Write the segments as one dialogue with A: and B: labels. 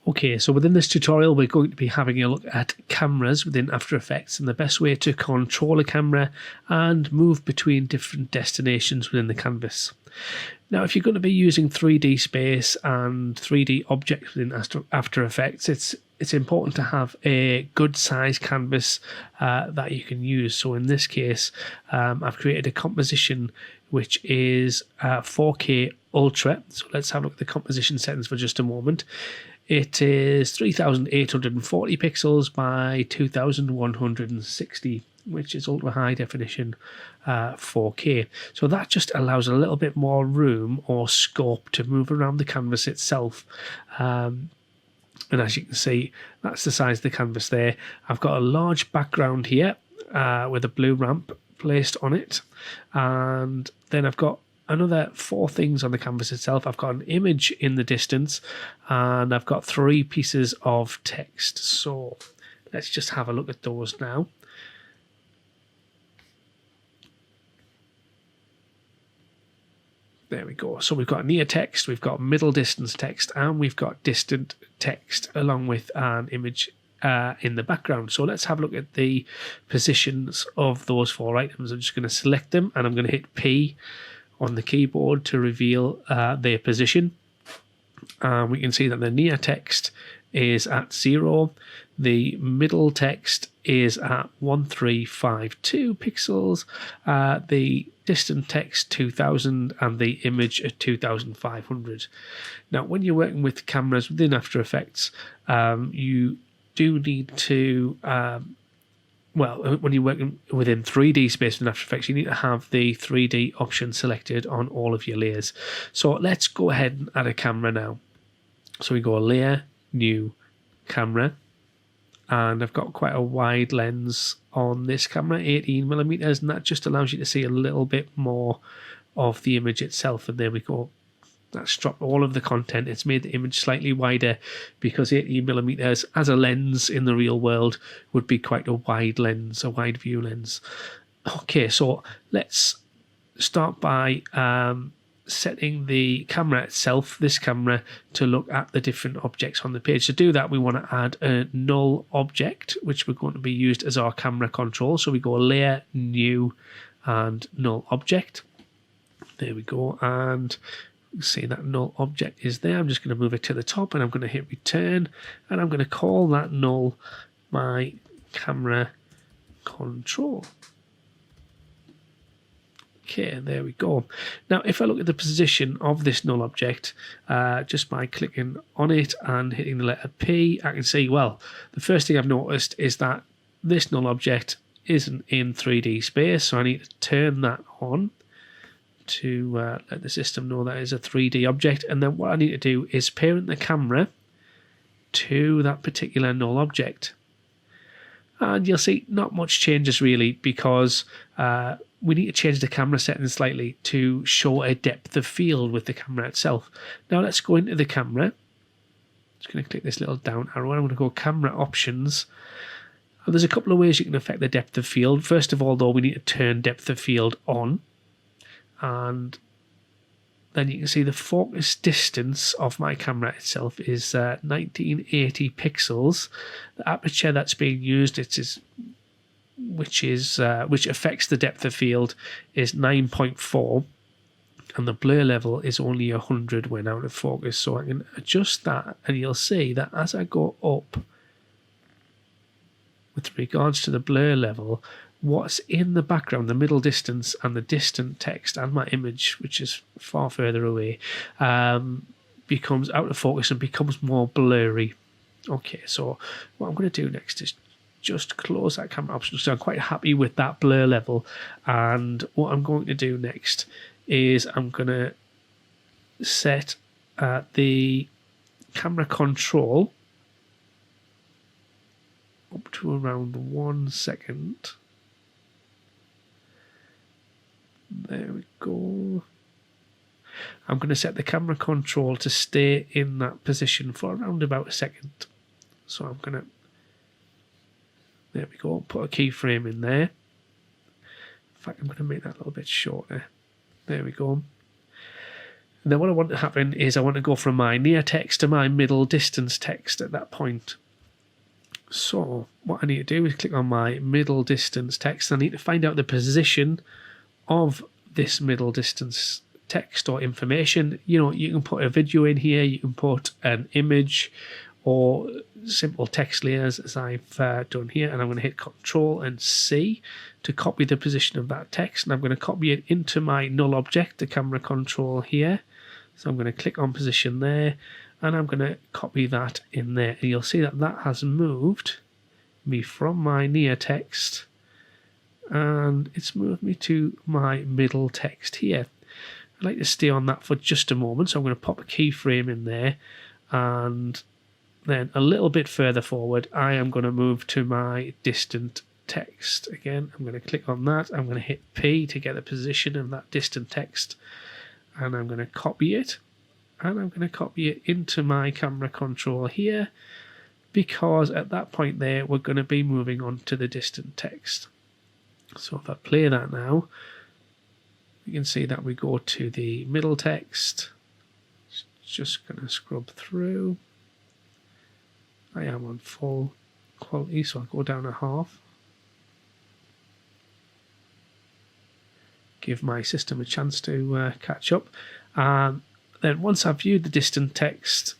A: Okay, so within this tutorial, we're going to be having a look at cameras within After Effects and the best way to control a camera and move between different destinations within the canvas. Now, if you're going to be using 3D space and 3D objects within After Effects, it's important to have a good size canvas that you can use. So in this case, I've created a composition which is 4K Ultra. So let's have a look at the composition settings for just a moment. It is 3840 pixels by 2160, which is ultra high definition 4K. So that just allows a little bit more room or scope to move around the canvas itself. And as you can see, that's the size of the canvas there. I've got a large background here with a blue ramp placed on it. And then I've got another 4 things on the canvas itself. I've got an image in the distance and I've got 3 pieces of text. So let's just have a look at those now. There we go. So we've got near text, we've got middle distance text, and we've got distant text along with an image in the background. So let's have a look at the positions of those 4 items. I'm just going to select them and I'm going to hit P on the keyboard to reveal their position. We can see that the near text is at 0, the middle text is at 1352 pixels, the distant text 2000, and the image at 2500. Now, when you're working with cameras within After Effects, you do need to when you're working within 3D space in After Effects, you need to have the 3D option selected on all of your layers. So let's go ahead and add a camera now. So we go Layer, New, Camera, and I've got quite a wide lens on this camera, 18mm, and that just allows you to see a little bit more of the image itself. And there we go. That's dropped all of the content. It's made the image slightly wider because 18mm as a lens in the real world would be quite a wide lens, a wide view lens. Okay, so let's start by setting the camera itself, this camera, to look at the different objects on the page. To do that, we want to add a null object, which we're going to be used as our camera control. So we go Layer, New, and Null Object. There we go, and see that null object is there. I'm just going to move it to the top and I'm going to hit return and I'm going to call that null my camera control. Okay, there we go. Now, if I look at the position of this null object, just by clicking on it and hitting the letter P, I can see, well, the first thing I've noticed is that this null object isn't in 3D space, so I need to turn that on to let the system know that is a 3D object. And then what I need to do is parent the camera to that particular null object. And you'll see not much changes really, because we need to change the camera settings slightly to show a depth of field with the camera itself. Now let's go into the camera. Just going to click this little down arrow and I'm going to go Camera Options. And there's a couple of ways you can affect the depth of field. First of all, though, we need to turn depth of field on. And then you can see the focus distance of my camera itself is 1980 pixels. The aperture that's being used, which affects the depth of field, is 9.4, and the blur level is only 100 when out of focus. So I can adjust that, and you'll see that as I go up with regards to the blur level, what's in the background, the middle distance and the distant text and my image, which is far further away, becomes out of focus and becomes more blurry. Okay, so what I'm going to do next is just close that camera option. So I'm quite happy with that blur level. And what I'm going to do next is I'm going to set the camera control up to around 1 second. There we go. I'm going to set the camera control to stay in that position for around about a second. So I'm going to, there we go, put a keyframe in there. In fact, I'm going to make that a little bit shorter. There we go. And then what I want to happen is I want to go from my near text to my middle distance text at that point. So what I need to do is click on my middle distance text. I need to find out the position of this middle distance text or information. You know, you can put a video in here, you can put an image or simple text layers as I've done here, and I'm going to hit Control and C to copy the position of that text, and I'm going to copy it into my null object, the camera control here. So I'm going to click on position there, and I'm going to copy that in there, and you'll see that that has moved me from my near text and it's moved me to my middle text here. I'd like to stay on that for just a moment, so I'm going to pop a keyframe in there, and then a little bit further forward I am going to move to my distant text. Again, I'm going to click on that, I'm going to hit P to get the position of that distant text, and I'm going to copy it, and I'm going to copy it into my camera control here, because at that point there we're going to be moving on to the distant text. So if I play that now, you can see that we go to the middle text. Just going to scrub through. I am on full quality, so I'll go down a half. Give my system a chance to catch up. And then once I've viewed the distant text,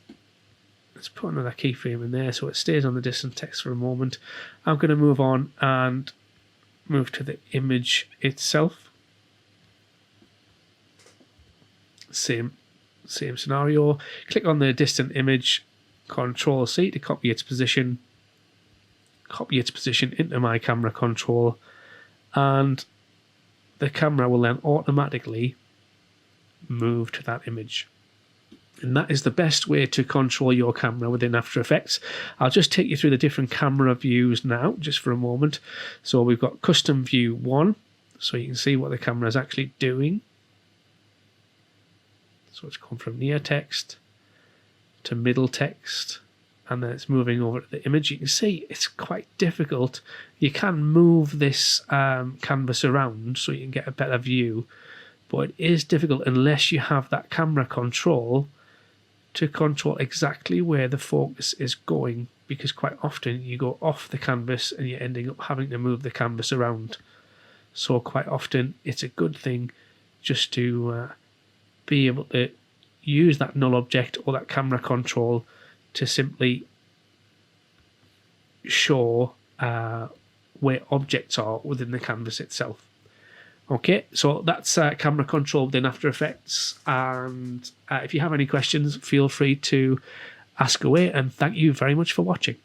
A: let's put another keyframe in there so it stays on the distant text for a moment. I'm going to move on and move to the image itself. Same scenario. Click on the distant image, Control C to copy its position. Copy its position into my camera control, and the camera will then automatically move to that image. And that is the best way to control your camera within After Effects. I'll just take you through the different camera views now, just for a moment. So we've got Custom View 1, so you can see what the camera is actually doing. So it's gone from near text to middle text, and then it's moving over to the image. You can see it's quite difficult. You can move this canvas around so you can get a better view, but it is difficult unless you have that camera control to control exactly where the focus is going, because quite often you go off the canvas and you're ending up having to move the canvas around. So quite often it's a good thing just to be able to use that null object or that camera control to simply show where objects are within the canvas itself. Okay, so that's camera control within After Effects, and if you have any questions, feel free to ask away, and thank you very much for watching.